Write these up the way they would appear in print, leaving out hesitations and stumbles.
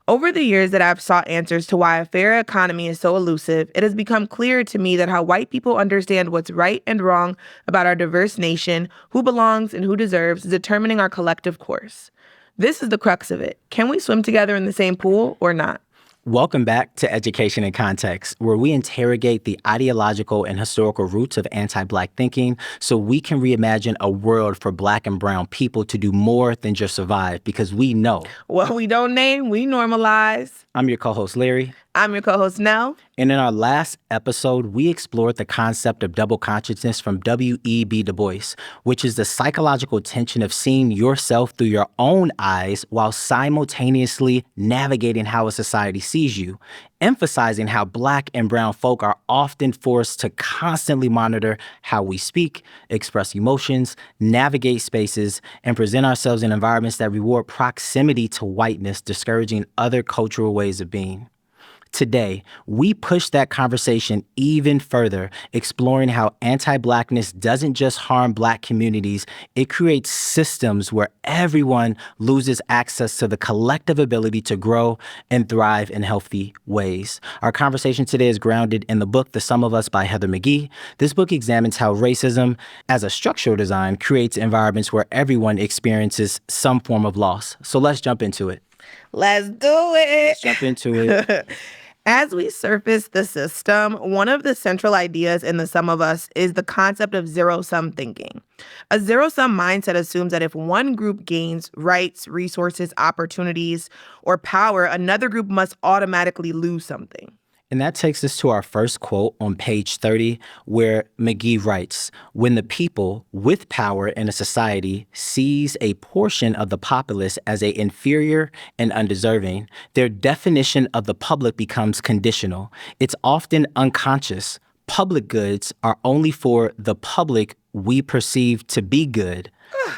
Over the years that I've sought answers to why a fair economy is so elusive, it has become clear to me that how white people understand what's right and wrong about our diverse nation, who belongs and who deserves, is determining our collective course. This is the crux of it. Can we swim together in the same pool or not? Welcome back to Education in Context, where we interrogate the ideological and historical roots of anti-Black thinking so we can reimagine a world for Black and brown people to do more than just survive, because we know. What we don't name, we normalize. I'm your co-host, Larry. I'm your co-host, Nell. And in our last episode, we explored the concept of double consciousness from W.E.B. Du Bois, which is the psychological tension of seeing yourself through your own eyes while simultaneously navigating how a society sees you, emphasizing how Black and brown folk are often forced to constantly monitor how we speak, express emotions, navigate spaces, and present ourselves in environments that reward proximity to whiteness, discouraging other cultural ways of being. Today, we push that conversation even further, exploring how anti-Blackness doesn't just harm Black communities, it creates systems where everyone loses access to the collective ability to grow and thrive in healthy ways. Our conversation today is grounded in the book The Sum of Us by Heather McGhee. This book examines how racism, as a structural design, creates environments where everyone experiences some form of loss. So let's jump into it. Let's do it. Let's jump into it. As we surface the system, one of the central ideas in The Sum of Us is the concept of zero-sum thinking. A zero-sum mindset assumes that if one group gains rights, resources, opportunities, or power, another group must automatically lose something. And that takes us to our first quote on page 30, where McGhee writes, "When the people with power in a society sees a portion of the populace as a inferior and undeserving, their definition of the public becomes conditional. It's often unconscious. Public goods are only for the public we perceive to be good."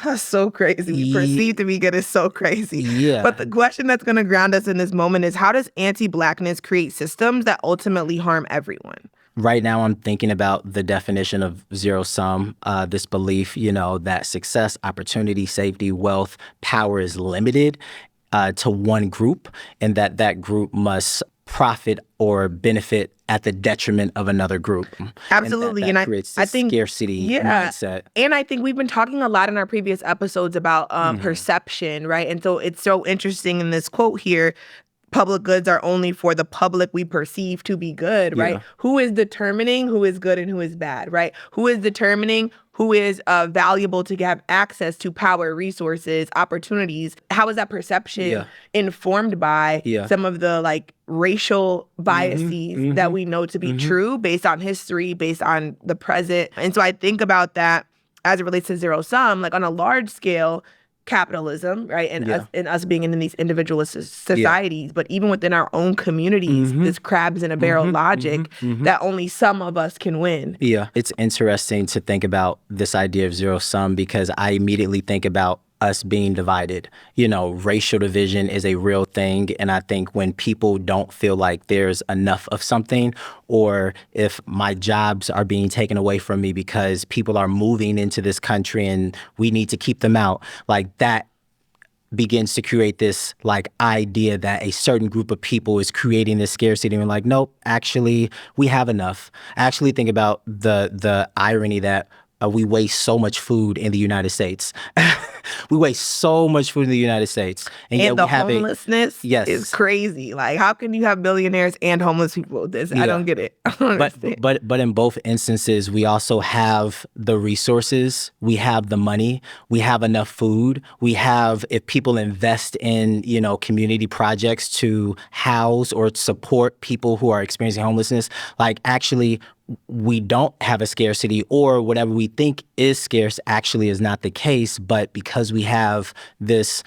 That's so crazy. We perceive to be good is so crazy. Yeah. But the question that's going to ground us in this moment is, how does anti-Blackness create systems that ultimately harm everyone? Right now, I'm thinking about the definition of zero sum, this belief, that success, opportunity, safety, wealth, power is limited to one group, and that group must profit or benefit at the detriment of another group. Absolutely. And that creates this scarcity mindset. And I think we've been talking a lot in our previous episodes about perception, right? And so it's so interesting in this quote here, public goods are only for the public we perceive to be good, right? Yeah. Who is determining who is good and who is bad, right? Who is determining who is valuable to have access to power, resources, opportunities? How is that perception informed by some of the racial biases that we know to be true based on history, based on the present? And so I think about that as it relates to zero sum, on a large scale, capitalism, right? And us being in these individualist societies, but even within our own communities, this crabs in a barrel logic that only some of us can win. Yeah, it's interesting to think about this idea of zero sum because I immediately think about us being divided. Racial division is a real thing. And I think when people don't feel like there's enough of something, or if my jobs are being taken away from me because people are moving into this country and we need to keep them out, that begins to create this idea that a certain group of people is creating this scarcity. And we're nope, actually, we have enough. I actually think about the irony that we waste so much food in the United States. We waste so much food in the United States. And yet the we have homelessness is crazy. How can you have billionaires and homeless people? I don't get it. I don't understand. But in both instances, we also have the resources. We have the money. We have enough food. We have, if people invest in, community projects to house or support people who are experiencing homelessness, actually, we don't have a scarcity, or whatever we think is scarce actually is not the case. But because we have this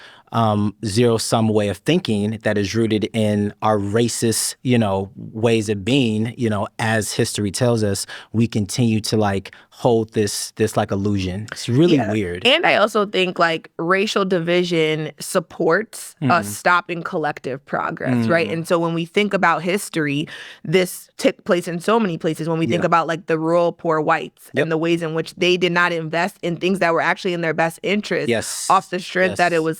zero-sum way of thinking that is rooted in our racist, ways of being, as history tells us, we continue to hold this illusion. It's really weird. And I also think racial division supports us stopping collective progress, right? And so when we think about history, this took place in so many places. When we think about the rural poor whites and the ways in which they did not invest in things that were actually in their best interest off the strength that it was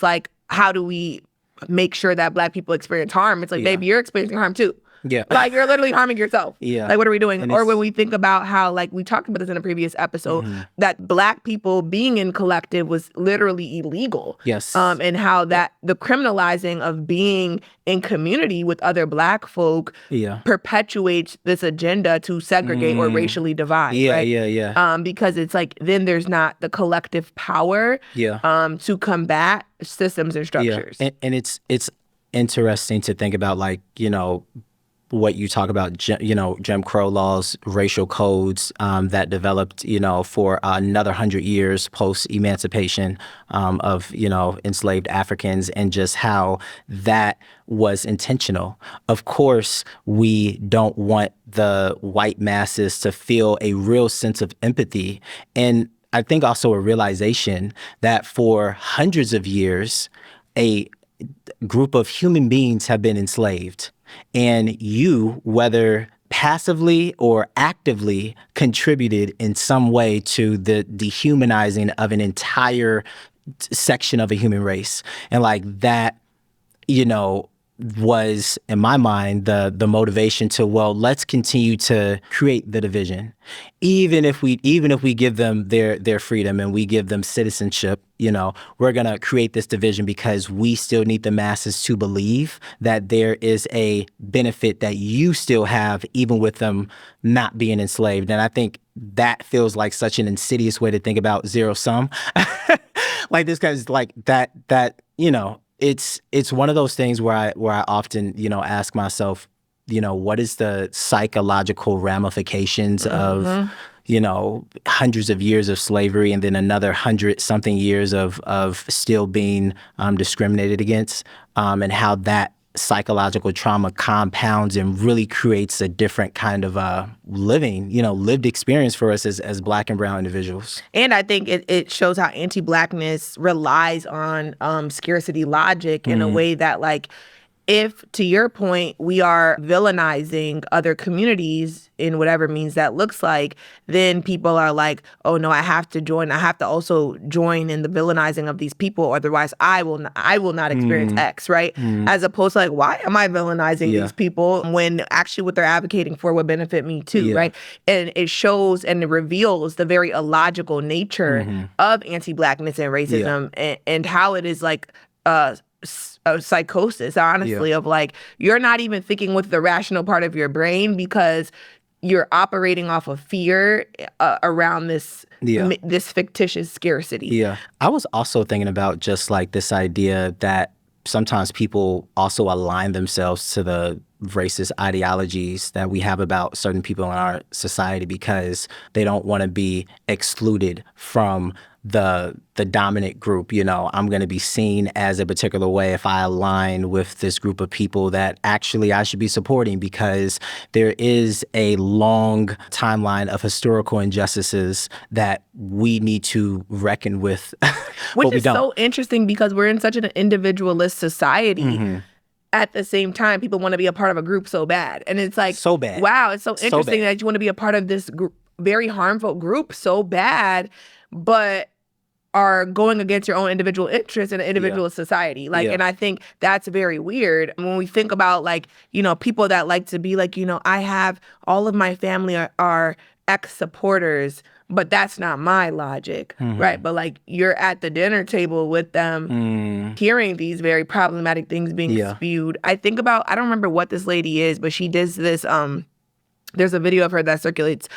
how do we make sure that Black people experience harm. It's like, baby, you're experiencing harm too. Yeah. Like, you're literally harming yourself. Yeah. Like, what are we doing? And or when we think about how, like, we talked about this in a previous episode, that Black people being in collective was literally illegal. Yes. And how that the criminalizing of being in community with other Black folk perpetuates this agenda to segregate or racially divide. Right? Because it's like, then there's not the collective power to combat systems and structures. And it's interesting to think about, like, you know, what you talk about, Jim Crow laws, racial codes that developed, you know, for another 100 years post-emancipation of, you know, enslaved Africans, and just how that was intentional. Of course, we don't want the white masses to feel a real sense of empathy. And I think also a realization that for hundreds of years, a group of human beings have been enslaved. And you, whether passively or actively, contributed in some way to the dehumanizing of an entire section of a human race. And like that, you know, was, in my mind, the motivation to, well, let's continue to create the division. Even if we give them their freedom and we give them citizenship, you know, we're going to create this division because we still need the masses to believe that there is a benefit that you still have, even with them not being enslaved. And I think that feels like such an insidious way to think about zero sum. Like, this guy's like that, you know, it's one of those things where I often, you know, ask myself, you know, what is the psychological ramifications of, you know, hundreds of years of slavery and then another 100-something years of still being discriminated against, and how that psychological trauma compounds and really creates a different kind of lived experience for us as Black and brown individuals. And I think it shows how anti-Blackness relies on scarcity logic in a way that, like, if, to your point, we are villainizing other communities in whatever means that looks like, then people are like, oh no, I have to join. I have to also join in the villainizing of these people, otherwise I will not experience X, right? As opposed to, like, why am I villainizing these people when actually what they're advocating for would benefit me too, right? And it shows and it reveals the very illogical nature of anti-Blackness and racism, and how it is like a psychosis, honestly, of like, you're not even thinking with the rational part of your brain because you're operating off of fear around this fictitious scarcity. Yeah. I was also thinking about just like this idea that sometimes people also align themselves to the racist ideologies that we have about certain people in our society because they don't want to be excluded from the dominant group. You know, I'm going to be seen as a particular way if I align with this group of people that actually I should be supporting, because there is a long timeline of historical injustices that we need to reckon with. Which is so interesting because we're in such an individualist society. At the same time, people want to be a part of a group so bad. And it's like, so bad. Wow, it's so interesting that you want to be a part of this very harmful group so bad, but are going against your own individual interests in an individual society. Like, and I think that's very weird. When we think about, like, you know, people that like to be like, you know, I have all of my family are ex-supporters, but that's not my logic, right? But like, you're at the dinner table with them, hearing these very problematic things being spewed. I think about, I don't remember what this lady is, but she does this, there's a video of her that circulates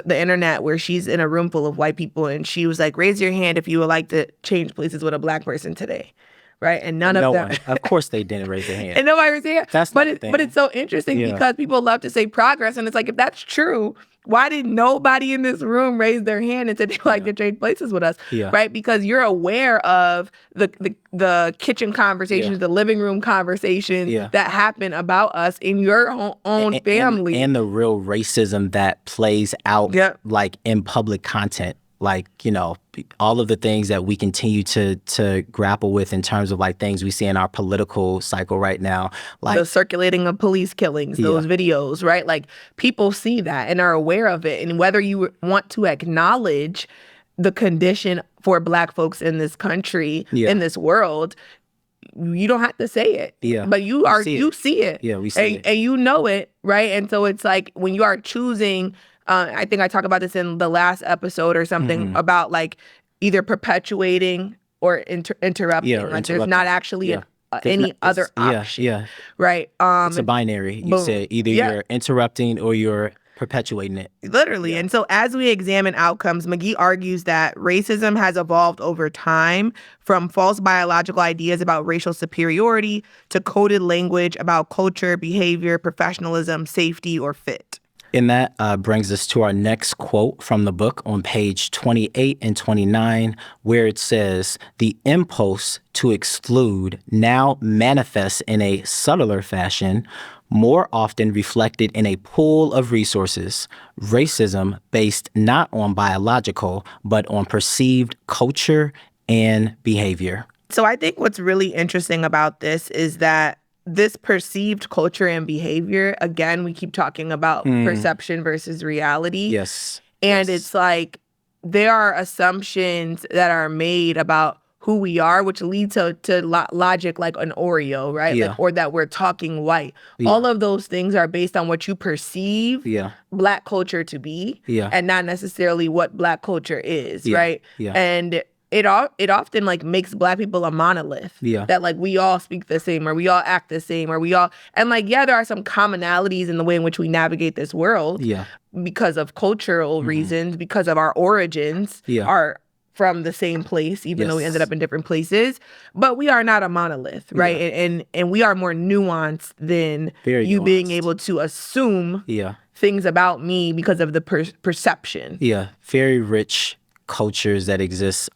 the internet where she's in a room full of white people and she was like, raise your hand if you would like to change places with a Black person today. Right? And none of them. Of course they didn't raise their hand. And nobody raised their hand. But it's so interesting Yeah. because people love to say progress. And it's like, if that's true, why did nobody in this room raise their hand and say they'd like to trade places with us? Yeah. Right? Because you're aware of the kitchen conversations, the living room conversations that happen about us in your own family. And the real racism that plays out like in public content. Like, you know, all of the things that we continue to grapple with in terms of like things we see in our political cycle right now. Like the circulating of police killings, those videos, right? Like, people see that and are aware of it. And whether you want to acknowledge the condition for Black folks in this country, in this world, you don't have to say it. Yeah. But you see it. Yeah, we see it. And you know it, right? And so it's like when you are choosing, I think I talked about this in the last episode or something about like either perpetuating or interrupting. Yeah, like there's not actually any other option. Right? It's a binary. You said either you're interrupting or you're perpetuating it. Literally. And so as we examine outcomes, McGhee argues that racism has evolved over time from false biological ideas about racial superiority to coded language about culture, behavior, professionalism, safety, or fit. And that brings us to our next quote from the book on page 28 and 29, where it says, "The impulse to exclude now manifests in a subtler fashion, more often reflected in a pool of resources, racism based not on biological, but on perceived culture and behavior." So I think what's really interesting about this is that this perceived culture and behavior, again, we keep talking about perception versus reality. Yes. And it's like there are assumptions that are made about who we are, which lead to logic like an Oreo, right? Yeah. Like, or that we're talking white. Yeah. All of those things are based on what you perceive Black culture to be and not necessarily what Black culture is, right? Yeah. And it often like makes Black people a monolith. That like we all speak the same or we all act the same or we all, and like, there are some commonalities in the way in which we navigate this world because of cultural reasons, because of our origins are from the same place, even though we ended up in different places. But we are not a monolith, right? And we are more nuanced than you being able to assume things about me because of the perception. Yeah, very rich cultures that exist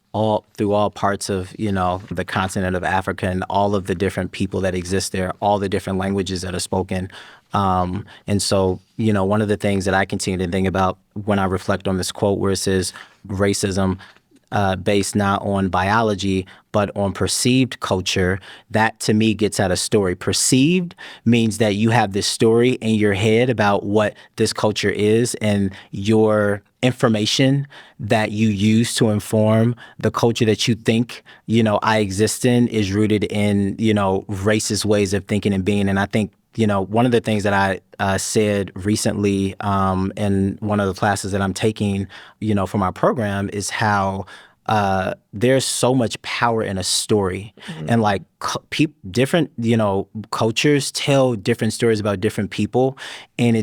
through all parts of, the continent of Africa and all of the different people that exist there, all the different languages that are spoken. And so, one of the things that I continue to think about when I reflect on this quote where it says racism based not on biology, but on perceived culture, that to me gets at a story. Perceived means that you have this story in your head about what this culture is, and your information that you use to inform the culture that you think, I exist in is rooted in, racist ways of thinking and being. And I think, one of the things that I said recently in one of the classes that I'm taking, from our program is how there's so much power in a story. And like different, cultures tell different stories about different people. And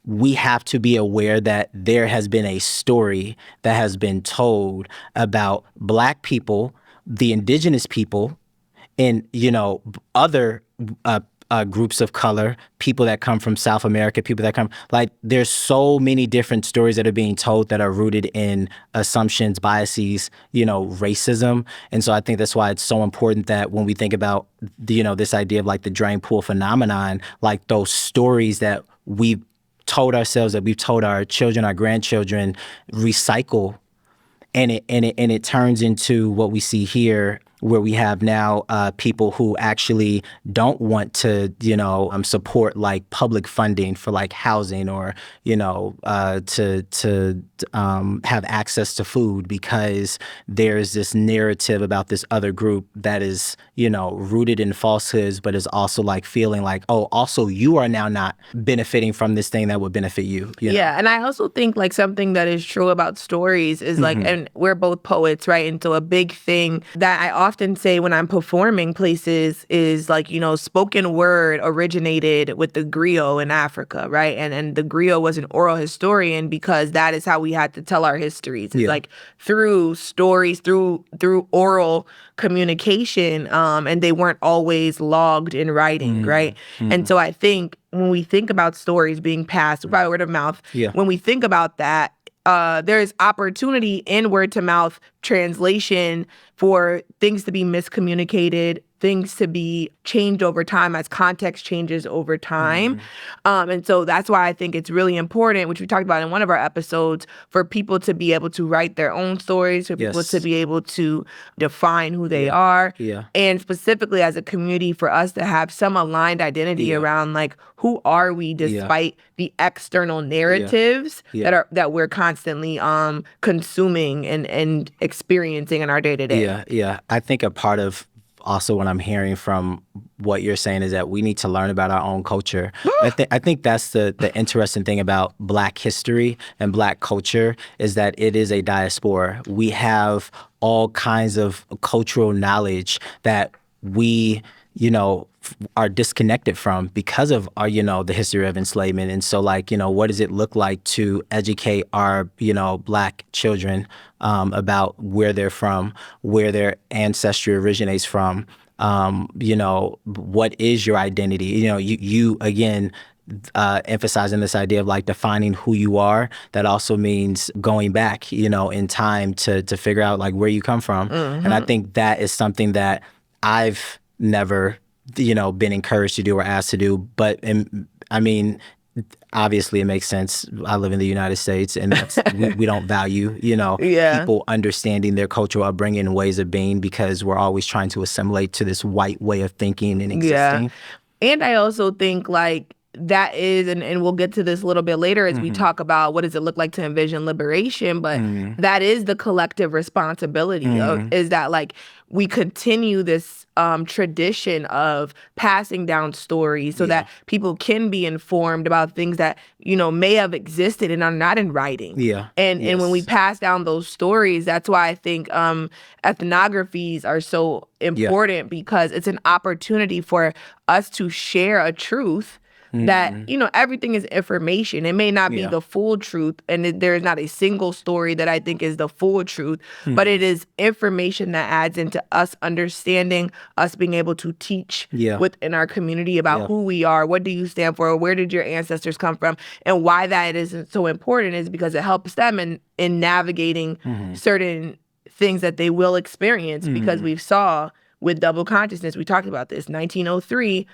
we have to be aware that there has been a story that has been told about Black people, the indigenous people, and, other groups of color, people that come from South America, people that come, like, there's so many different stories that are being told that are rooted in assumptions, biases, racism. And so I think that's why it's so important that when we think about, this idea of like the drain pool phenomenon, like those stories that we've told ourselves, that we've told our children, our grandchildren, recycle, and it turns into what we see here, where we have now people who actually don't want to, support like public funding for like housing or, to have access to food, because there's this narrative about this other group that is, rooted in falsehoods, but is also like feeling like, oh, also you are now not benefiting from this thing that would benefit you. Yeah, and I also think like something that is true about stories is like, and we're both poets, right? And so a big thing that I often say when I'm performing places is like, spoken word originated with the griot in Africa, right? And the griot was an oral historian because that is how we had to tell our histories. It's like through stories, through oral communication, and they weren't always logged in writing, right? And so I think when we think about stories being passed by word of mouth, when we think about that, there's opportunity in word to mouth translation for things to be miscommunicated, things to be changed over time as context changes over time. And so that's why I think it's really important, which we talked about in one of our episodes, for people to be able to write their own stories, for people to be able to define who they are. And specifically as a community, for us to have some aligned identity around like, who are we despite the external narratives that we're constantly consuming and experiencing in our day-to-day. I think a part of also what I'm hearing from what you're saying is that we need to learn about our own culture. I think that's the interesting thing about Black history and Black culture is that it is a diaspora. We have all kinds of cultural knowledge that we, are disconnected from because of our, the history of enslavement. And so, like, what does it look like to educate our, Black children about where they're from, where their ancestry originates from? What is your identity? You again, emphasizing this idea of like defining who you are. That also means going back, in time to figure out like where you come from. And I think that is something that I've never, been encouraged to do or asked to do. But I mean, obviously it makes sense. I live in the United States, and we don't value, people understanding their cultural upbringing and ways of being because we're always trying to assimilate to this white way of thinking and existing. Yeah. And I also think like that is, and we'll get to this a little bit later as we talk about what does it look like to envision liberation, but that is the collective responsibility is that like we continue this tradition of passing down stories so that people can be informed about things that, may have existed and are not in writing. And when we pass down those stories, that's why I think ethnographies are so important because it's an opportunity for us to share a truth that, everything is information. It may not be the full truth, and there is not a single story that I think is the full truth, but it is information that adds into us understanding, us being able to teach within our community about who we are, what do you stand for, where did your ancestors come from, and why that is so important is because it helps them in navigating certain things that they will experience because we've saw with double consciousness, we talked about this, 1903,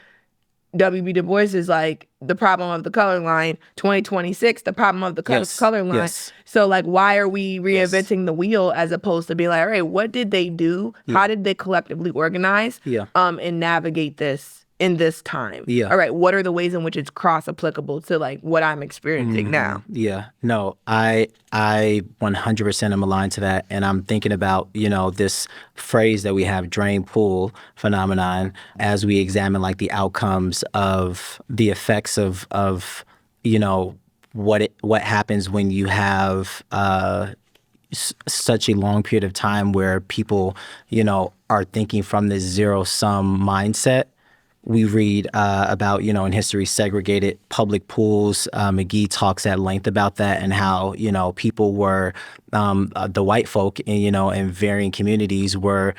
W.B. Du Bois is like the problem of the color line. 2026, the problem of the color line. So like, why are we reinventing the wheel as opposed to being like, all right, what did they do? How did they collectively organize and navigate this in this time? All right, what are the ways in which it's cross-applicable to like what I'm experiencing now? No, I 100% am aligned to that. And I'm thinking about, this phrase that we have, drain pool phenomenon, as we examine like the outcomes of the effects of what happens when you have such a long period of time where people, are thinking from this zero-sum mindset. We read about, in history, segregated public pools. McGhee talks at length about that and how, people were, the white folk, in varying communities were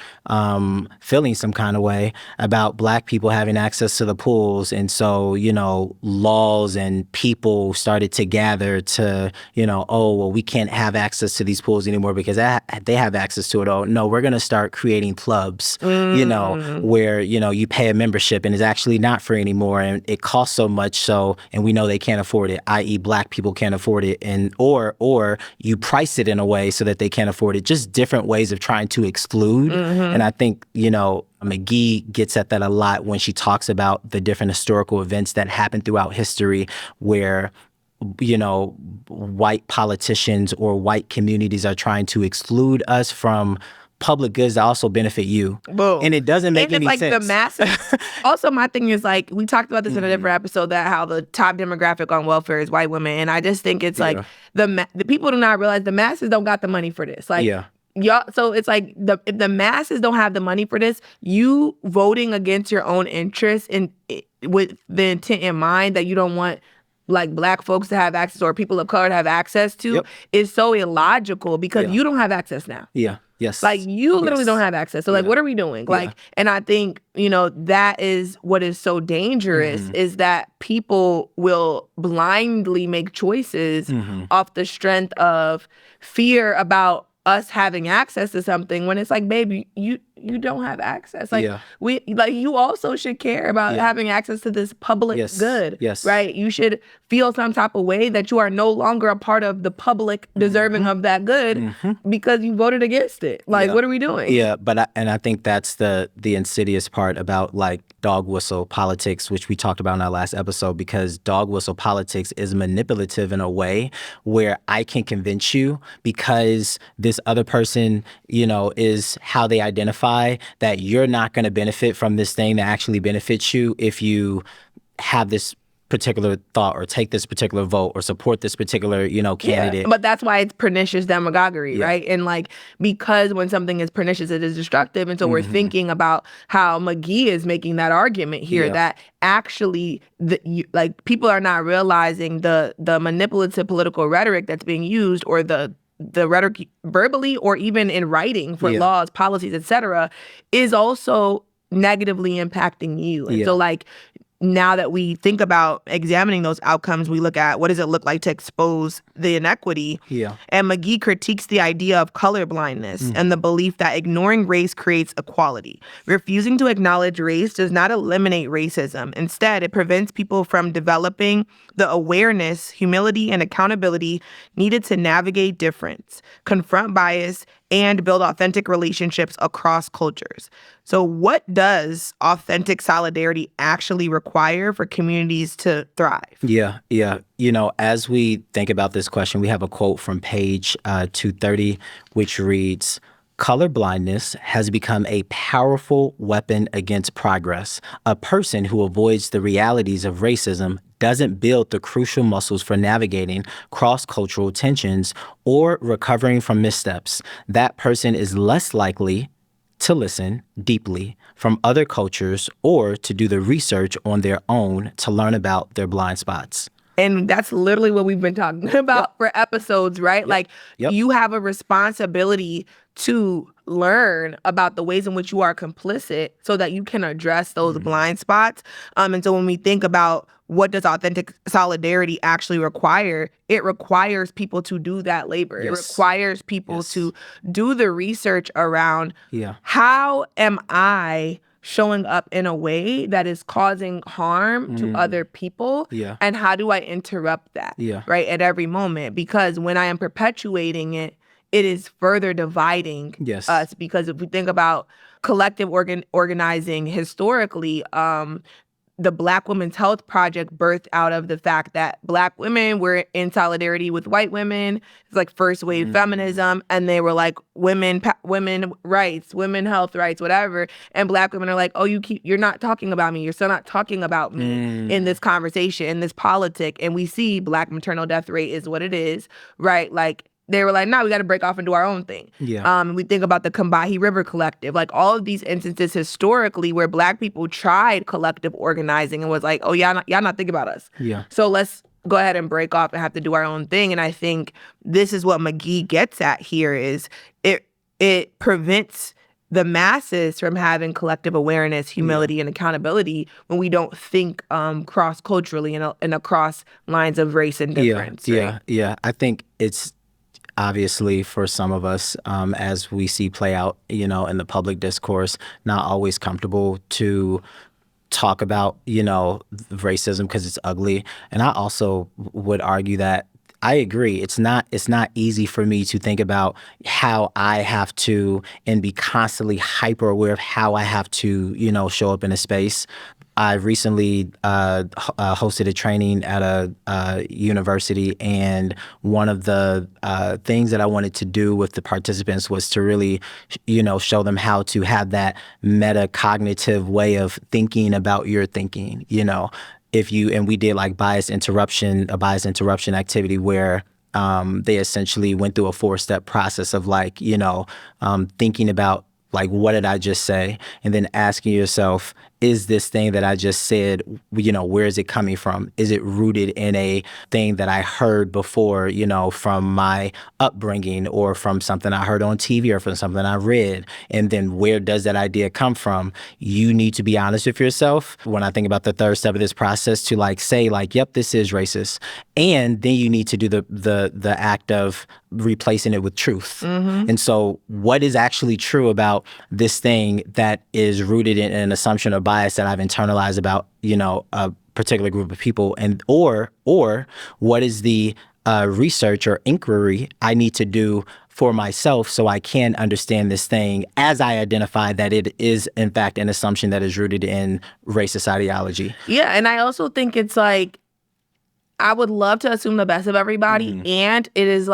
feeling some kind of way about Black people having access to the pools. And so, laws and people started to gather to, we can't have access to these pools anymore because they have access to it. Oh, no, we're going to start creating clubs, where, you pay a membership and it's actually not free anymore, and it costs so much, and we know they can't afford it, i.e. Black people can't afford it, and or you price it in a way so that they can't afford it. Just different ways of trying to exclude. And I think, McGhee gets at that a lot when she talks about the different historical events that happen throughout history where white politicians or white communities are trying to exclude us from public goods that also benefit you. Boom. And it doesn't make any sense. The masses. Also, my thing is like, we talked about this in a different episode, that how the top demographic on welfare is white women. And I just think it's like the people do not realize the masses don't got the money for this. Like, y'all, so it's like if the masses don't have the money for this, you voting against your own interests and with the intent in mind that you don't want like Black folks to have access or people of color to have access to is so illogical because you don't have access now. Like, you literally don't have access. So, like, what are we doing? Like, and I think, that is what is so dangerous is that people will blindly make choices off the strength of fear about us having access to something when it's like, baby, you don't have access. Like, you also should care about having access to this public good, right? You should feel some type of way that you are no longer a part of the public deserving of that good because you voted against it. Like, what are we doing? But I think that's the insidious part about like dog whistle politics, which we talked about in our last episode, because dog whistle politics is manipulative in a way where I can convince you because this other person, is how they identify identify that you're not going to benefit from this thing that actually benefits you if you have this particular thought or take this particular vote or support this particular, candidate. Yeah, but that's why it's pernicious demagoguery, right? And because when something is pernicious, it is destructive. And so we're thinking about how McGhee is making that argument here that actually people are not realizing the manipulative political rhetoric that's being used, or the rhetoric verbally or even in writing for laws, policies, etc., is also negatively impacting you. And so now that we think about examining those outcomes, we look at what does it look like to expose the inequity. And McGhee critiques the idea of colorblindness and the belief that ignoring race creates equality. Refusing to acknowledge race does not eliminate racism. Instead, it prevents people from developing the awareness, humility, and accountability needed to navigate difference, confront bias, and build authentic relationships across cultures. So what does authentic solidarity actually require for communities to thrive? Yeah. As we think about this question, we have a quote from page 230, which reads, "Colorblindness has become a powerful weapon against progress. A person who avoids the realities of racism doesn't build the crucial muscles for navigating cross-cultural tensions or recovering from missteps. That person is less likely to listen deeply from other cultures or to do the research on their own to learn about their blind spots." And that's literally what we've been talking about for episodes, right? You have a responsibility to learn about the ways in which you are complicit so that you can address those blind spots. And so when we think about what does authentic solidarity actually require, it requires people to do that labor. It requires people to do the research around how am I showing up in a way that is causing harm to other people, and how do I interrupt that, right, at every moment? Because when I am perpetuating it, it is further dividing us. Because if we think about collective organizing historically, the Black Women's Health Project birthed out of the fact that Black women were in solidarity with white women. It's like first wave feminism, and they were like women rights, women health rights, whatever. And Black women are like, oh, you're not talking about me. You're still not talking about me in this conversation, in this politic. And we see Black maternal death rate is what it is, right? They were like, no, we got to break off and do our own thing. We think about the Combahee River Collective, all of these instances historically where Black people tried collective organizing and was like, oh, y'all not thinking about us. So let's go ahead and break off and have to do our own thing. And I think this is what McGhee gets at here is it prevents the masses from having collective awareness, humility, and accountability when we don't think cross-culturally and across lines of race and difference. I think it's obviously for some of us, as we see play out, in the public discourse, not always comfortable to talk about, racism because it's ugly. And I also would argue that I agree. It's not easy for me to think about how I have to and be constantly hyper aware of how I have to, show up in a space. I recently hosted a training at a university, and one of the things that I wanted to do with the participants was to really, show them how to have that metacognitive way of thinking about your thinking. And we did a bias interruption activity where they essentially went through a 4-step process of thinking about what did I just say? And then asking yourself, is this thing that I just said, where is it coming from? Is it rooted in a thing that I heard before, from my upbringing or from something I heard on TV or from something I read? And then where does that idea come from? You need to be honest with yourself. When I think about the third step of this process to say yep, this is racist. And then you need to do the act of replacing it with truth. And so what is actually true about this thing that is rooted in an assumption or bias that I've internalized about, a particular group of people, and or what is the research or inquiry I need to do for myself so I can understand this thing as I identify that it is, in fact, an assumption that is rooted in racist ideology. Yeah, and I also think it's I would love to assume the best of everybody, and it is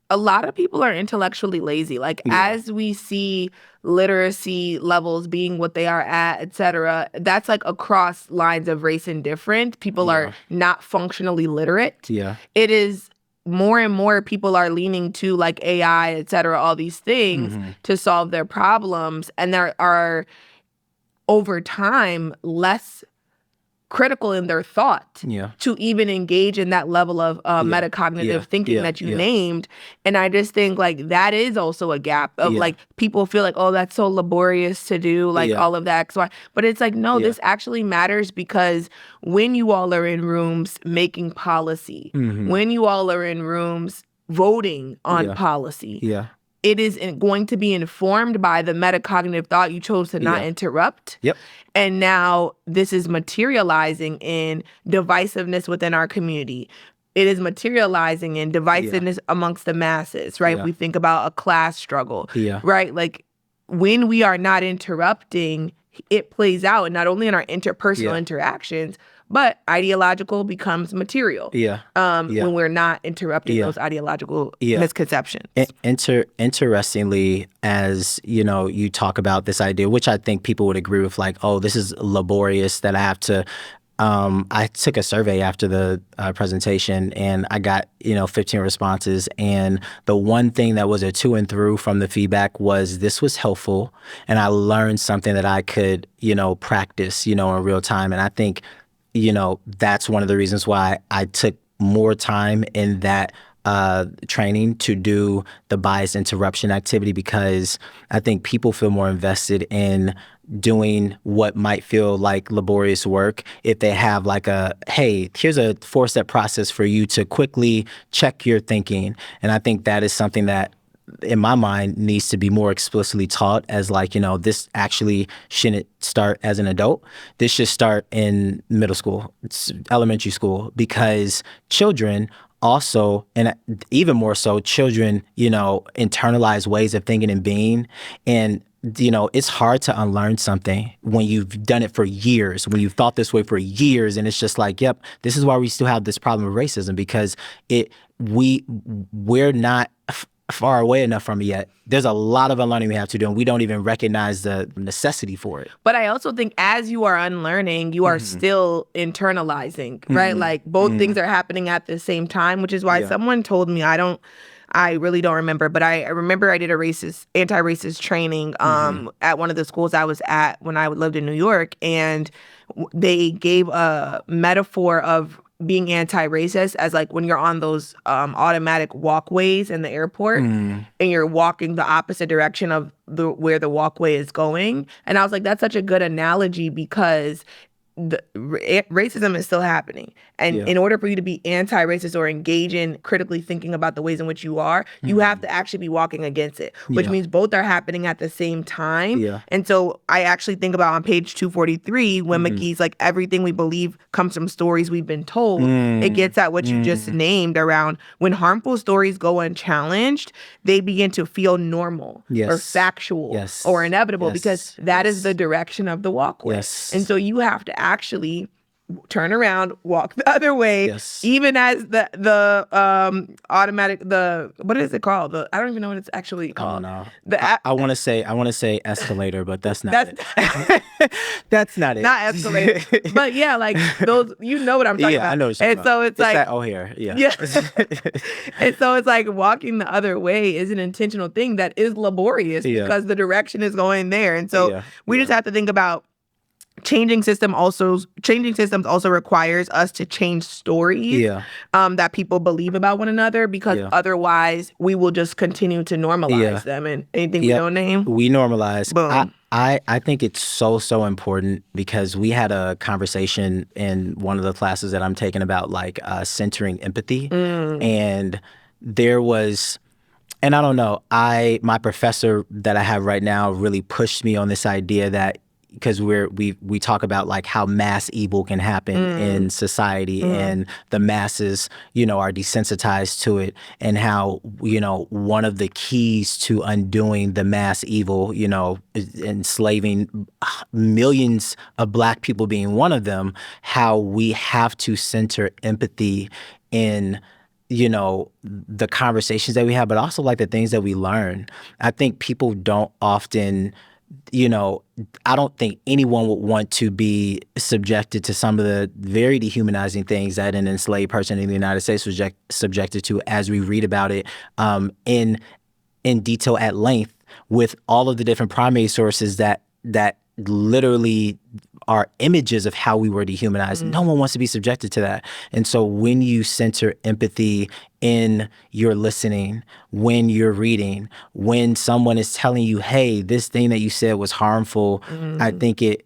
a lot of people are intellectually lazy. As we see literacy levels being what they are at, et cetera, that's like across lines of race and different. People are not functionally literate. Yeah. It is more and more people are leaning to like AI, et cetera, all these things to solve their problems. And there are, over time, less critical in their thought to even engage in that level of metacognitive thinking that you named. And I just think like that is also a gap of like people feel like, oh, that's so laborious to do, like all of that X, Y. But it's like, no, this actually matters, because when you all are in rooms making policy, when you all are in rooms voting on policy, it is going to be informed by the metacognitive thought you chose to not interrupt. And now this is materializing in divisiveness within our community. It is materializing in divisiveness amongst the masses, right? We think about a class struggle, right? Like when we are not interrupting, it plays out, and not only in our interpersonal interactions, but ideological becomes material when we're not interrupting those ideological misconceptions. Interestingly, as you know, you talk about this idea, which I think people would agree with, like, oh, this is laborious that I have to. I took a survey after the presentation, and I got 15 responses, and the one thing that was a to and through from the feedback was this was helpful, and I learned something that I could practice in real time. And I think that's one of the reasons why I took more time in that training to do the bias interruption activity, because I think people feel more invested in doing what might feel like laborious work if they have like hey, here's a 4-step process for you to quickly check your thinking. And I think that is something that, in my mind, needs to be more explicitly taught as like, this actually shouldn't start as an adult. This should start in middle school, elementary school, because children also, and even more so, children, internalize ways of thinking and being. And it's hard to unlearn something when you've done it for years, when you've thought this way for years, and it's just like, yep, this is why we still have this problem of racism, because we're not far away enough from it yet. There's a lot of unlearning we have to do, and we don't even recognize the necessity for it. But I also think as you are unlearning, you are still internalizing, right? Like both things are happening at the same time, which is why someone told me, I really don't remember, but I remember I did a anti-racist training at one of the schools I was at when I lived in New York, and they gave a metaphor of being anti-racist as like when you're on those automatic walkways in the airport and you're walking the opposite direction of where the walkway is going. And I was like, that's such a good analogy, because racism is still happening. And in order for you to be anti-racist or engage in critically thinking about the ways in which you are, you have to actually be walking against it, which means both are happening at the same time. And so I actually think about on page 243, when McGhee's like, everything we believe comes from stories we've been told. It gets at what you just named around when harmful stories go unchallenged, they begin to feel normal or factual or inevitable, because that is the direction of the walkway. And so you have to actually turn around, walk the other way, even as the automatic, what is it called? I don't even know what it's actually called. Oh, no. I want to say escalator, but that's not it. That's not it. Not escalator. But yeah, like those, what I'm talking about. Yeah, I know what you're talking about. So it's like, that, here. And so it's like walking the other way is an intentional thing that is laborious because the direction is going there. And so we just have to think about changing systems also requires us to change stories that people believe about one another, because otherwise we will just continue to normalize them. And anything we don't name, we normalize. Boom. I think it's so important, because we had a conversation in one of the classes that I'm taking about like centering empathy, and there was. And I don't know, my professor that I have right now really pushed me on this idea that, because we talk about like how mass evil can happen in society, and the masses, are desensitized to it, and how, one of the keys to undoing the mass evil, enslaving millions of Black people being one of them, how we have to center empathy in the conversations that we have, but also like the things that we learn. I think people don't often, I don't think anyone would want to be subjected to some of the very dehumanizing things that an enslaved person in the United States was subjected to, as we read about it in detail at length, with all of the different primary sources that literally are images of how we were dehumanized. No one wants to be subjected to that. And so when you center empathy in your listening, when you're reading, when someone is telling you, hey, this thing that you said was harmful, I think it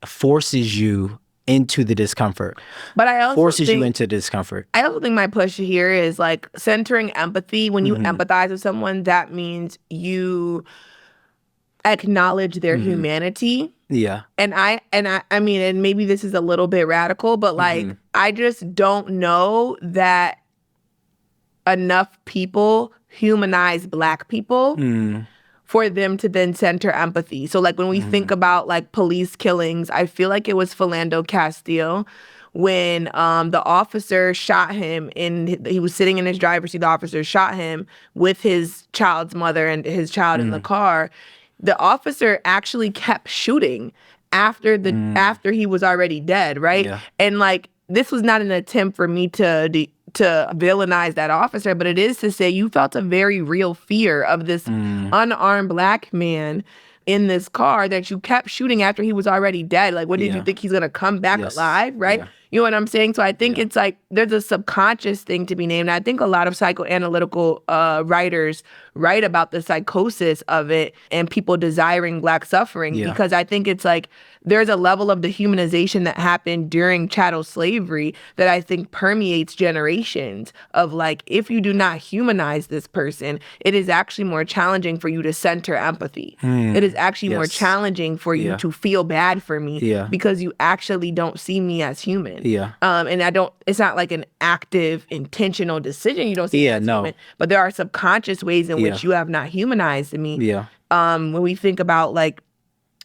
forces you into the discomfort. But I also forces you into discomfort. I also think my push here is like centering empathy. When you empathize with someone, that means you acknowledge their humanity. Yeah. And I mean, and maybe this is a little bit radical, but like, I just don't know that enough people humanize Black people for them to then center empathy. So like when we think about like police killings, I feel like it was Philando Castile when the officer shot him he was sitting in his driver's seat. The officer shot him with his child's mother and his child in the car. The officer actually kept shooting after he was already dead, right? Yeah. And like, this was not an attempt for me to villainize that officer, but it is to say you felt a very real fear of this unarmed Black man in this car that you kept shooting after he was already dead. Like, what did you think he's gonna come back alive, right? Yeah. You know what I'm saying? So I think it's like there's a subconscious thing to be named. I think a lot of psychoanalytical writers write about the psychosis of it and people desiring Black suffering because I think it's like there's a level of dehumanization that happened during chattel slavery that I think permeates generations of like, if you do not humanize this person, it is actually more challenging for you to center empathy. It is actually more challenging for you to feel bad for me because you actually don't see me as human. Yeah. And it's not like an active, intentional decision. You don't see me as human. But there are subconscious ways in which you have not humanized me. Yeah. When we think about like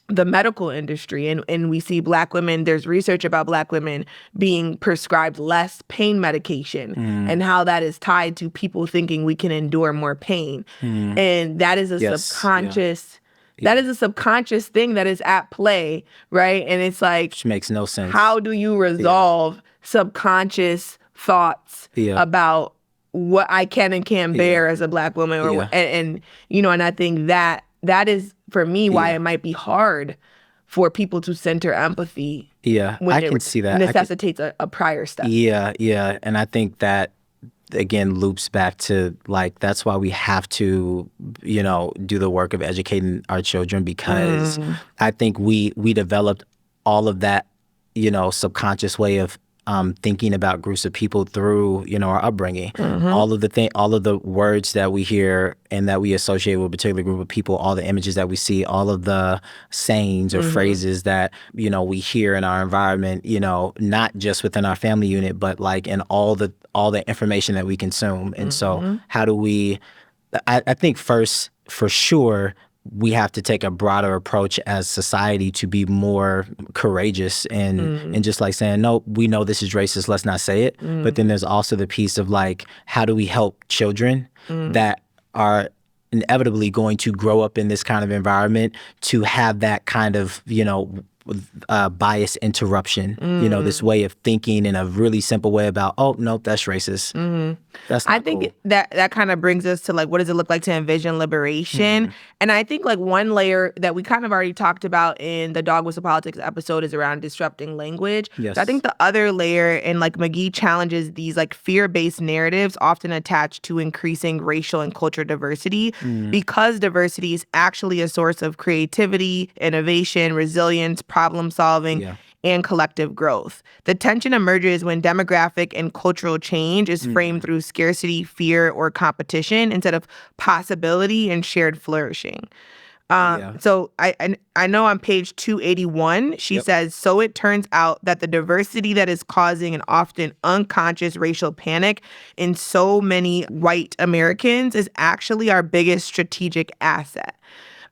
the medical industry and we see Black women, there's research about Black women being prescribed less pain medication and how that is tied to people thinking we can endure more pain. And that is a subconscious that is a subconscious thing that is at play, right? And it's like, which makes no sense. How do you resolve subconscious thoughts about what I can and can't bear as a Black woman? Or and I think that is, for me, why it might be hard for people to center empathy. Yeah, I can see that. Necessitates a prior step. Yeah. And I think that, again, loops back to, like, that's why we have to, do the work of educating our children, because I think we developed all of that, subconscious way of thinking about groups of people through, our upbringing. All of the words that we hear and that we associate with a particular group of people, all the images that we see, all of the sayings or phrases that, we hear in our environment, not just within our family unit, but like in all the information that we consume. And so how do we, I think first, for sure, we have to take a broader approach as society to be more courageous and just like saying, no, we know this is racist, let's not say it. But then there's also the piece of like, how do we help children that are inevitably going to grow up in this kind of environment to have that kind of, bias interruption, this way of thinking in a really simple way about, oh, no, that's racist. That's not think cool. that kind of brings us to like, what does it look like to envision liberation? And I think like one layer that we kind of already talked about in the Dog Whistle Politics episode is around disrupting language. Yes. So I think the other layer, and like McGhee challenges these like fear-based narratives often attached to increasing racial and cultural diversity, because diversity is actually a source of creativity, innovation, resilience, problem solving, and collective growth. The tension emerges when demographic and cultural change is framed through scarcity, fear, or competition instead of possibility and shared flourishing. So I know on page 281, she says, so it turns out that the diversity that is causing an often unconscious racial panic in so many white Americans is actually our biggest strategic asset.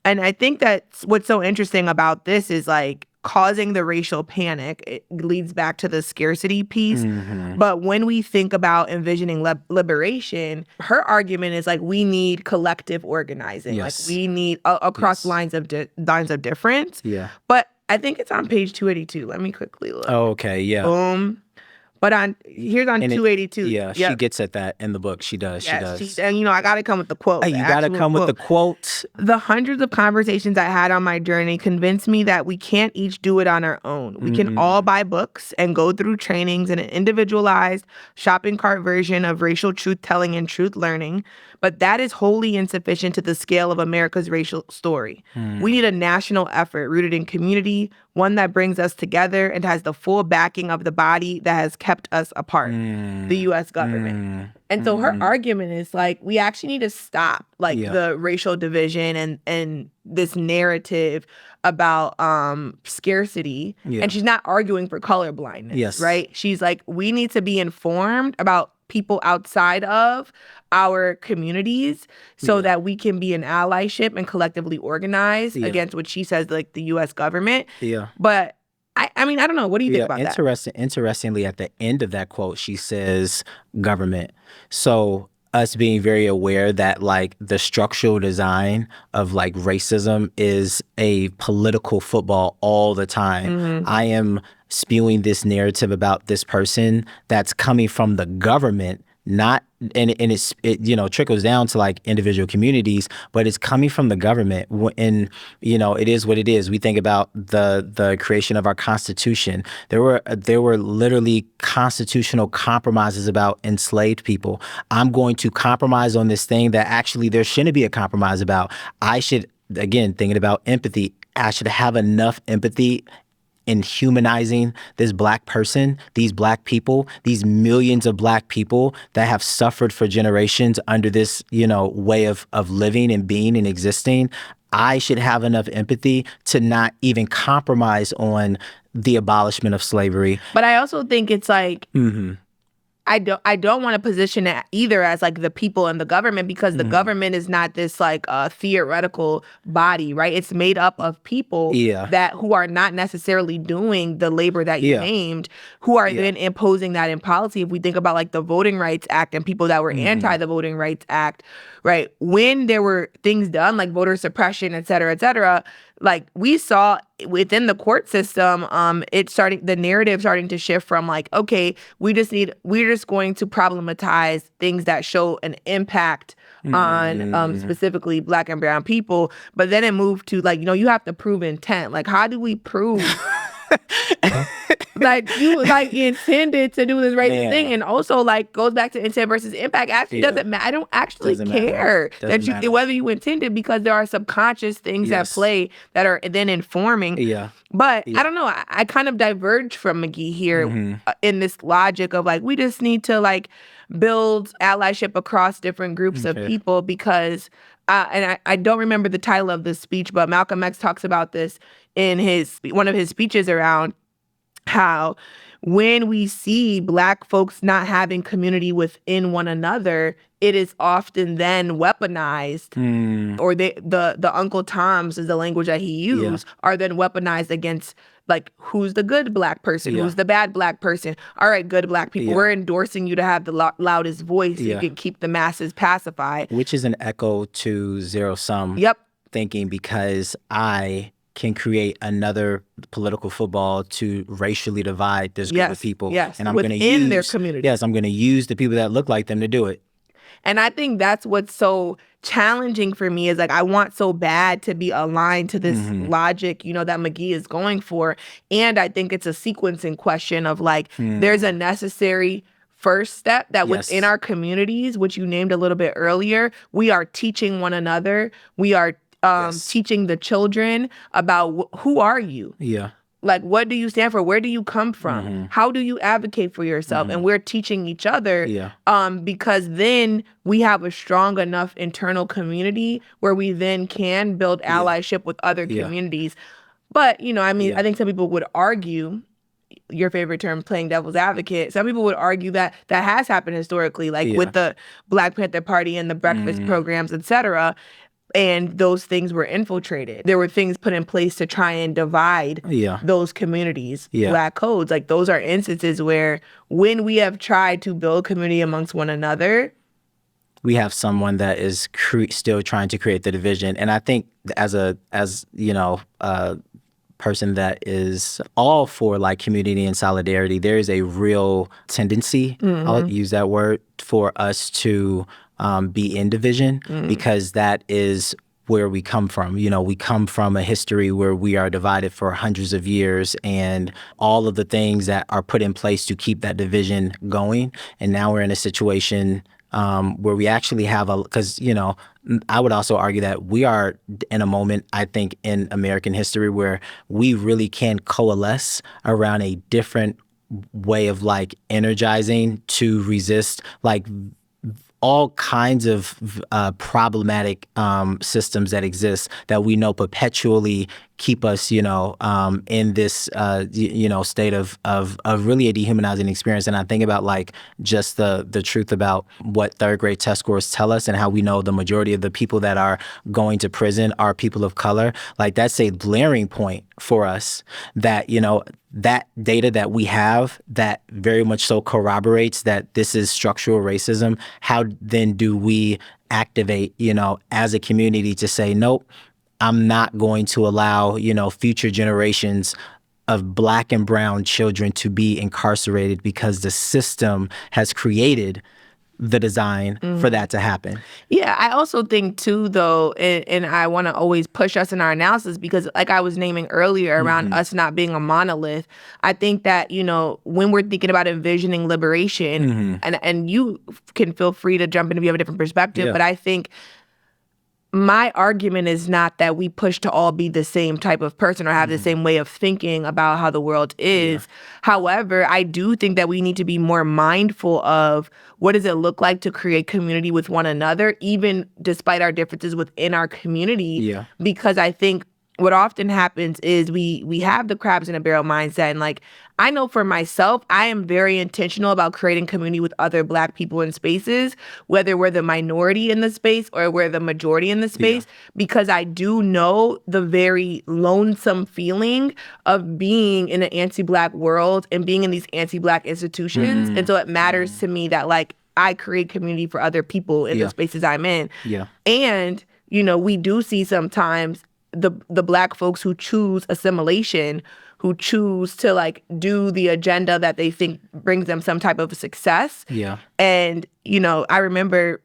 And I think that what's so interesting about this is like, causing the racial panic. It leads back to the scarcity piece. Mm-hmm. But when we think about envisioning liberation, her argument is like we need collective organizing. Yes. Like we need across lines of difference. Yeah. But I think it's on page 282. Let me quickly look. Oh, okay. Yeah. Boom. But here's on 282. Yeah, she gets at that in the book. She does. Yes, she does. And I got to come with the quote. You got to come with the quote. The hundreds of conversations I had on my journey convinced me that we can't each do it on our own. We can all buy books and go through trainings in an individualized shopping cart version of racial truth-telling and truth learning, but that is wholly insufficient to the scale of America's racial story. We need a national effort rooted in community, one that brings us together and has the full backing of the body that has kept us apart, the U.S. government. And so her argument is like, we actually need to stop the racial division and this narrative about scarcity. And she's not arguing for colorblindness, right? She's like, we need to be informed about people outside of our communities so that we can be an allyship and collectively organize against what she says, like the U.S. government. But I mean, I don't know. What do you think about that? Interestingly, at the end of that quote, she says government. So us being very aware that like the structural design of like racism is a political football all the time. I am spewing this narrative about this person that's coming from the government, not and it trickles down to like individual communities, but it's coming from the government. And it is what it is. We think about the creation of our Constitution. There were literally constitutional compromises about enslaved people. I'm going to compromise on this thing that actually there shouldn't be a compromise about. I should, again, thinking about empathy, I should have enough empathy in humanizing this Black person, these Black people, these millions of Black people that have suffered for generations under this, way of living and being and existing. I should have enough empathy to not even compromise on the abolishment of slavery. But I also think it's like, I don't want to position it either as like the people and the government, because the government is not this like theoretical body, right? It's made up of people that who are not necessarily doing the labor that you named, who are then imposing that in policy. If we think about like the Voting Rights Act and people that were anti the Voting Rights Act, right? When there were things done like voter suppression, et cetera, like we saw within the court system, the narrative starting to shift from like, okay, we're just going to problematize things that show an impact on specifically Black and brown people. But then it moved to like, you have to prove intent. Like, how do we prove like you like intended to do this racist thing? And also like goes back to intent versus impact. Actually doesn't matter. I don't actually care whether you intended, because there are subconscious things at play that are then informing. But I don't know. I kind of diverge from McGhee here in this logic of like, we just need to like build allyship across different groups of people, because and I don't remember the title of this speech, but Malcolm X talks about this in one of his speeches around how when we see Black folks not having community within one another, it is often then weaponized, or the Uncle Toms is the language that he used, are then weaponized against like, who's the good Black person, who's the bad Black person. All right, good Black people, we're endorsing you to have the loudest voice. You can keep the masses pacified. Which is an echo to zero-sum thinking, because I can create another political football to racially divide this group of people. And I'm going to use their community. Yes, I'm going to use the people that look like them to do it. And I think that's what's so challenging for me, is like, I want so bad to be aligned to this logic, that McGhee is going for. And I think it's a sequencing question of like, there's a necessary first step that within our communities, which you named a little bit earlier, we are teaching one another. We are teaching the children about who are you? Like, what do you stand for? Where do you come from? How do you advocate for yourself? And we're teaching each other because then we have a strong enough internal community where we then can build allyship with other communities. But, I think some people would argue, your favorite term, playing devil's advocate, some people would argue that that has happened historically, like with the Black Panther Party and the breakfast programs, et cetera. and those things were infiltrated. There were things put in place to try and divide those communities, Black codes. Like, those are instances where when we have tried to build community amongst one another, we have someone that is still trying to create the division. And I think as you know, person that is all for like community and solidarity, there is a real tendency, I'll use that word, for us to be in division, because that is where we come from. You know, we come from a history where we are divided for hundreds of years, and all of the things that are put in place to keep that division going. And now we're in a situation where we actually have because, you know, I would also argue that we are in a moment, I think, in American history where we really can coalesce around a different way of like energizing to resist like all kinds of problematic systems that exist that we know perpetually keep us, you know, in this, you know, state of really a dehumanizing experience. And I think about like just the truth about what third grade test scores tell us and how we know the majority of the people that are going to prison are people of color. Like, that's a blaring point for us that, you know, that data that we have that very much so corroborates that this is structural racism. How then do we activate, you know, as a community to say, nope, I'm not going to allow, you know, future generations of Black and brown children to be incarcerated because the system has created the design for that to happen. Yeah, I also think too, though, and I want to always push us in our analysis, because like I was naming earlier around us not being a monolith, I think that, you know, when we're thinking about envisioning liberation, and you can feel free to jump in if you have a different perspective, but I think my argument is not that we push to all be the same type of person or have the same way of thinking about how the world is. However, I do think that we need to be more mindful of what does it look like to create community with one another, even despite our differences within our community. Because I think what often happens is we have the crabs in a barrel mindset. And like, I know for myself, I am very intentional about creating community with other Black people in spaces, whether we're the minority in the space or we're the majority in the space, because I do know the very lonesome feeling of being in an anti-Black world and being in these anti-Black institutions. And so it matters to me that like I create community for other people in the spaces I'm in. And, you know, we do see sometimes the Black folks who choose assimilation, who choose to like do the agenda that they think brings them some type of success. And, you know, I remember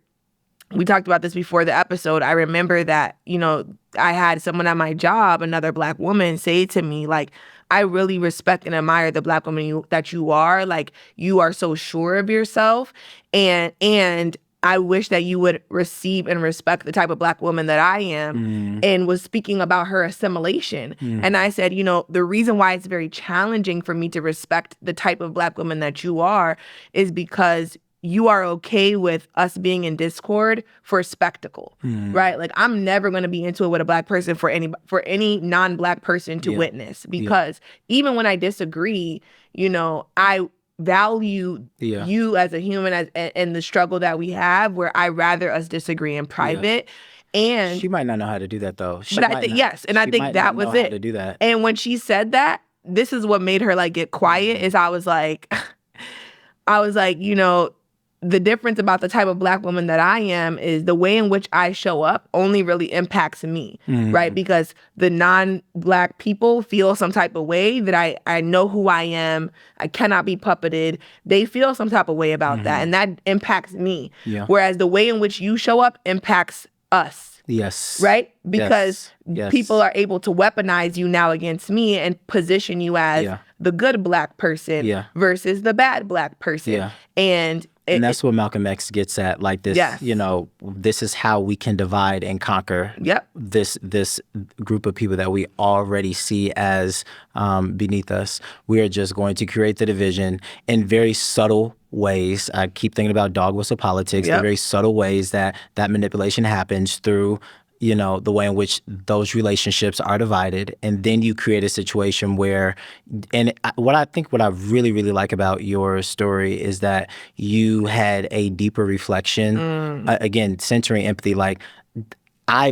we talked about this before the episode. I remember that, you know, I had someone at my job, another Black woman, say to me, like, I really respect and admire the Black woman that you are. Like, you are so sure of yourself. And I wish that you would receive and respect the type of Black woman that I am, and was speaking about her assimilation. And I said, you know, the reason why it's very challenging for me to respect the type of Black woman that you are is because you are okay with us being in discord for spectacle, right? Like, I'm never going to be into it with a Black person for any non-Black person to witness, because even when I disagree, you know, I value you as a human and the struggle that we have, where I rather us disagree in private. And she might not know how to do that though. But I think I think that was it. To do that. And when she said that, this is what made her like get quiet. Is I was like, you know, the difference about the type of Black woman that I am is the way in which I show up only really impacts me, right? Because the non-Black people feel some type of way that I know who I am. I cannot be puppeted. They feel some type of way about that, and that impacts me. Whereas the way in which you show up impacts us. Right? Because people are able to weaponize you now against me and position you as the good Black person versus the bad Black person. And that's what Malcolm X gets at, like this, you know, this is how we can divide and conquer this group of people that we already see as beneath us. We are just going to create the division in very subtle ways. I keep thinking about dog whistle politics, the very subtle ways that manipulation happens through, you know, the way in which those relationships are divided. And then you create a situation where, and what I really, really like about your story is that you had a deeper reflection, again, centering empathy. Like,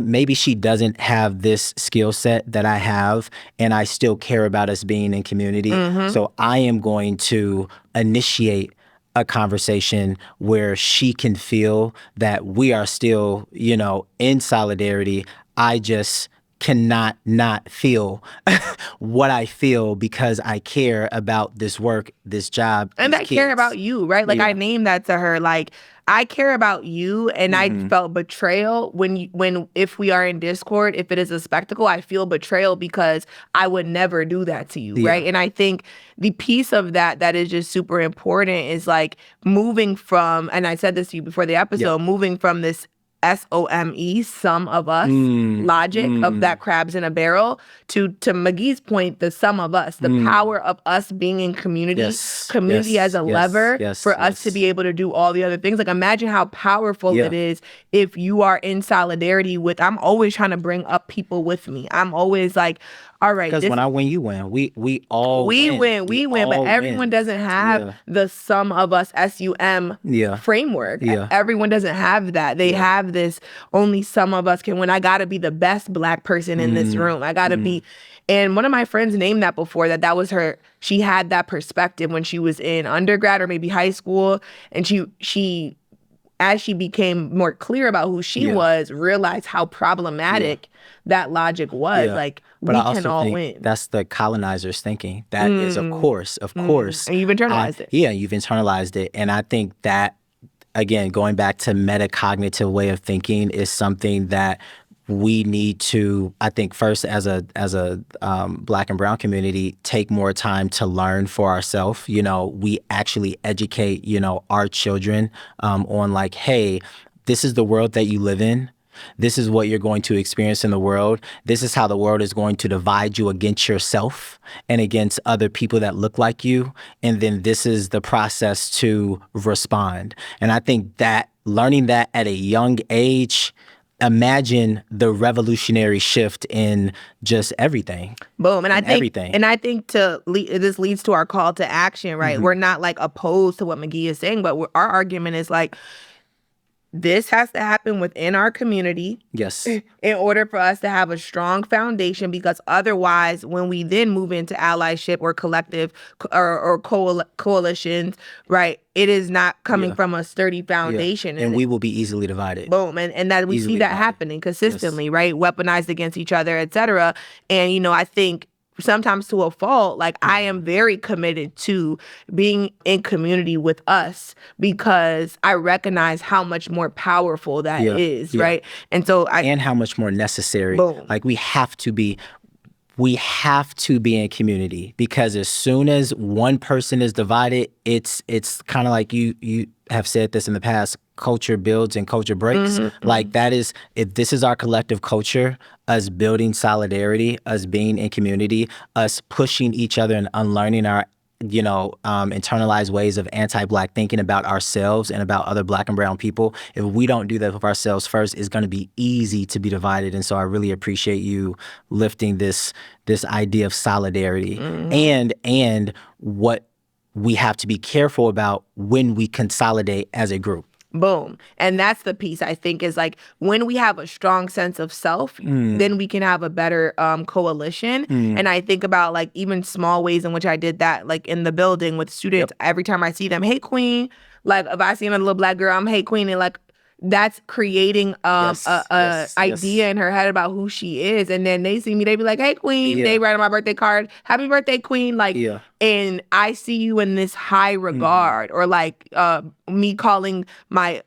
maybe she doesn't have this skill set that I have, and I still care about us being in community. So I am going to initiate a conversation where she can feel that we are still, in solidarity. I just cannot not feel what I feel because I care about this work, this job, and I care about you, right? Like I named that to her. Like I care about you, and I felt betrayal when if we are in Discord, if it is a spectacle, I feel betrayal because I would never do that to you, right? And I think the piece of that is just super important is like moving from, and I said this to you before the episode, moving from this SOME, some of us, logic of that crabs in a barrel, to McGhee's point, the sum of us, the power of us being in community, as a lever for us to be able to do all the other things. Like imagine how powerful it is if you are in solidarity with, I'm always trying to bring up people with me. I'm always like, all right. Because when I win, you win. We all win. We win, but everyone doesn't have the sum of us SUM framework. Everyone doesn't have that. They have this only some of us can win. I gotta be the best Black person in this room. I gotta be. And one of my friends named that before, that was her. She had that perspective when she was in undergrad or maybe high school, and she as she became more clear about who she was, realized how problematic that logic was. Like, but we can all win. That's the colonizers thinking. That is, of course. And you've internalized it. Yeah, you've internalized it. And I think that, again, going back to metacognitive way of thinking is something that we need to, I think, first as a Black and brown community, take more time to learn for ourselves. We actually educate, our children on like, hey, this is the world that you live in. This is what you're going to experience in the world. This is how the world is going to divide you against yourself and against other people that look like you. And then this is the process to respond. And I think that learning that at a young age, imagine the revolutionary shift in just everything. Boom. And I think this leads to our call to action, right? We're not like opposed to what McGhee is saying, but our argument is like, this has to happen within our community. Yes. In order for us to have a strong foundation, because otherwise, when we then move into allyship or collective or coalitions, right, it is not coming from a sturdy foundation. And we will be easily divided. Boom. And that we see that happening consistently, right? Weaponized against each other, et cetera. And, I think sometimes to a fault, like I am very committed to being in community with us because I recognize how much more powerful that is, right? And so and how much more necessary. Boom. Like we have to be in community, because as soon as one person is divided, it's kind of like you have said this in the past, culture builds and culture breaks. Like that is, if this is our collective culture, us building solidarity, us being in community, us pushing each other and unlearning our internalized ways of anti-Black thinking about ourselves and about other Black and brown people. If we don't do that with ourselves first, it's going to be easy to be divided. And so I really appreciate you lifting this idea of solidarity and what we have to be careful about when we consolidate as a group. Boom. And that's the piece I think is like when we have a strong sense of self, then we can have a better coalition. And I think about like even small ways in which I did that, like in the building with students. Every time I see them, hey, queen. Like if I see another little Black girl, I'm hey, queen. And like that's creating idea in her head about who she is. And then they see me, they be like, hey, queen. They write on my birthday card, happy birthday, queen. Like, and I see you in this high regard. Or like me calling my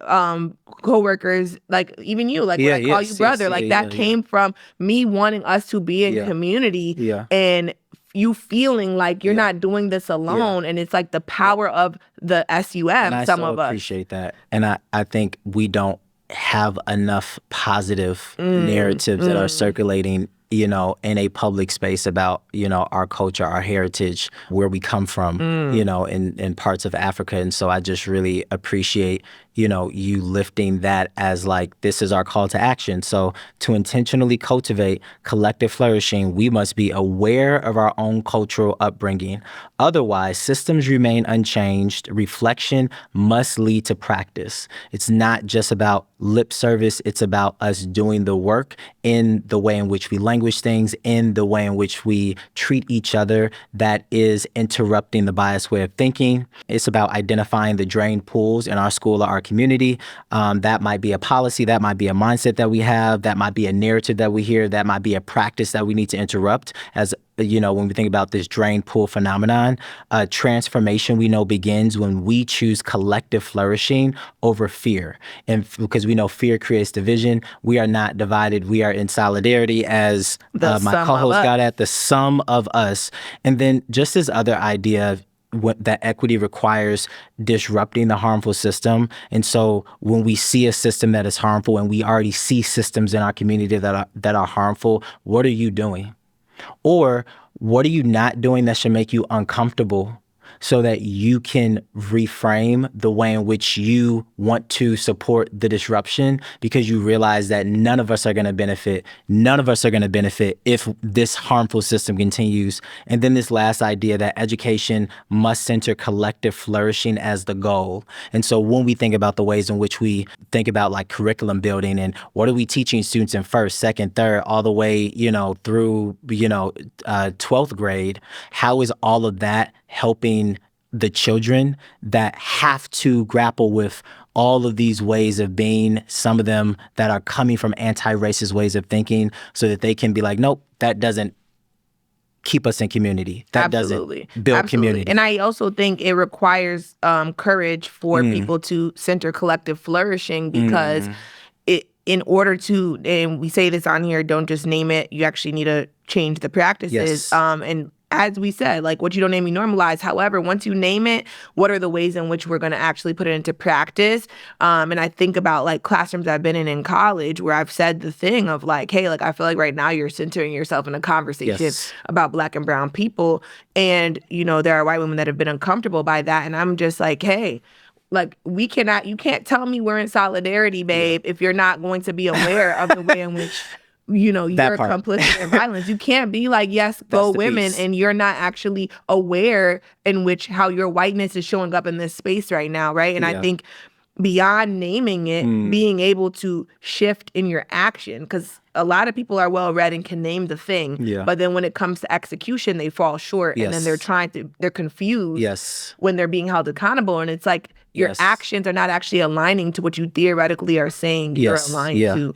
coworkers, like even you, like when I call you brother, like that came from me wanting us to be in community. And you feeling like you're not doing this alone. And it's like the power of the SUM, and some of us. I appreciate that. And I think we don't have enough positive narratives that are circulating, in a public space about, our culture, our heritage, where we come from, in parts of Africa. And so I just really appreciate, you lifting that as like, this is our call to action. So to intentionally cultivate collective flourishing, we must be aware of our own cultural upbringing. Otherwise, systems remain unchanged. Reflection must lead to practice. It's not just about lip service. It's about us doing the work in the way in which we language things, in the way in which we treat each other that is interrupting the biased way of thinking. It's about identifying the drained pools in our school or our community. That might be a policy, that might be a mindset that we have, that might be a narrative that we hear, that might be a practice that we need to interrupt. As when we think about this drained pool phenomenon, transformation we know begins when we choose collective flourishing over fear. And because we know fear creates division, we are not divided. We are in solidarity, as my co-host got at, the sum of us. And then just this other idea that equity requires disrupting the harmful system. And so when we see a system that is harmful, and we already see systems in our community that are harmful, what are you doing? Or what are you not doing that should make you uncomfortable, so that you can reframe the way in which you want to support the disruption, because you realize that none of us are going to benefit. None of us are going to benefit if this harmful system continues. And then this last idea that education must center collective flourishing as the goal. And so when we think about the ways in which we think about like curriculum building and what are we teaching students in first, second, third, all the way, through, 12th grade, how is all of that helping the children that have to grapple with all of these ways of being, some of them that are coming from anti-racist ways of thinking, so that they can be like, nope, that doesn't keep us in community. That doesn't build community. And I also think it requires courage for people to center collective flourishing, because in order to, and we say this on here, don't just name it, you actually need to change the practices. Yes. And as we said, like, what you don't name, you normalize. However, once you name it, what are the ways in which we're going to actually put it into practice? And I think about like classrooms I've been in college, where I've said the thing of like, hey, like, I feel like right now you're centering yourself in a conversation about Black and brown people. And, there are white women that have been uncomfortable by that. And I'm just like, hey, like, you can't tell me we're in solidarity, babe, if you're not going to be aware of the way in which you're complicit in violence. You can't be like, yes, go women, and you're not actually aware in which how your whiteness is showing up in this space right now, right? And I think beyond naming it, being able to shift in your action, because a lot of people are well-read and can name the thing, but then when it comes to execution, they fall short, and then they're confused when they're being held accountable, and it's like your actions are not actually aligning to what you theoretically are saying you're aligned to.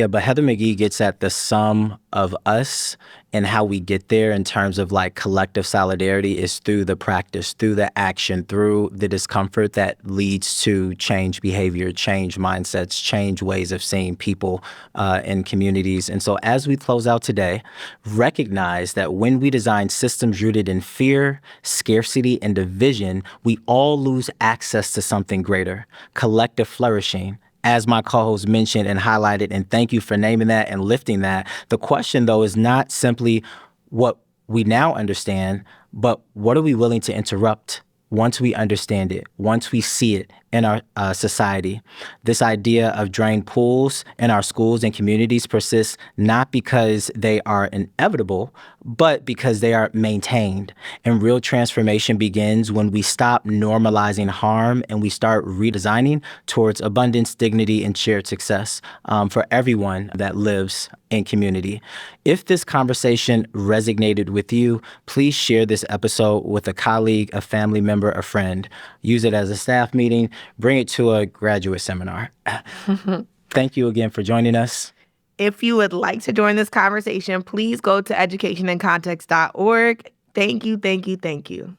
But Heather McGhee gets at the sum of us, and how we get there in terms of like collective solidarity is through the practice, through the action, through the discomfort that leads to change behavior, change mindsets, change ways of seeing people in communities. And so as we close out today, recognize that when we design systems rooted in fear, scarcity, and division, we all lose access to something greater, collective flourishing. As my co-host mentioned and highlighted, and thank you for naming that and lifting that. The question, though, is not simply what we now understand, but what are we willing to interrupt once we understand it, once we see it in our society? This idea of drained pools in our schools and communities persists not because they are inevitable, but because they are maintained. And real transformation begins when we stop normalizing harm and we start redesigning towards abundance, dignity, and shared success for everyone that lives in community. If this conversation resonated with you, please share this episode with a colleague, a family member, a friend. Use it as a staff meeting. Bring it to a graduate seminar. Thank you again for joining us. If you would like to join this conversation, please go to educationincontext.org. Thank you, thank you, thank you.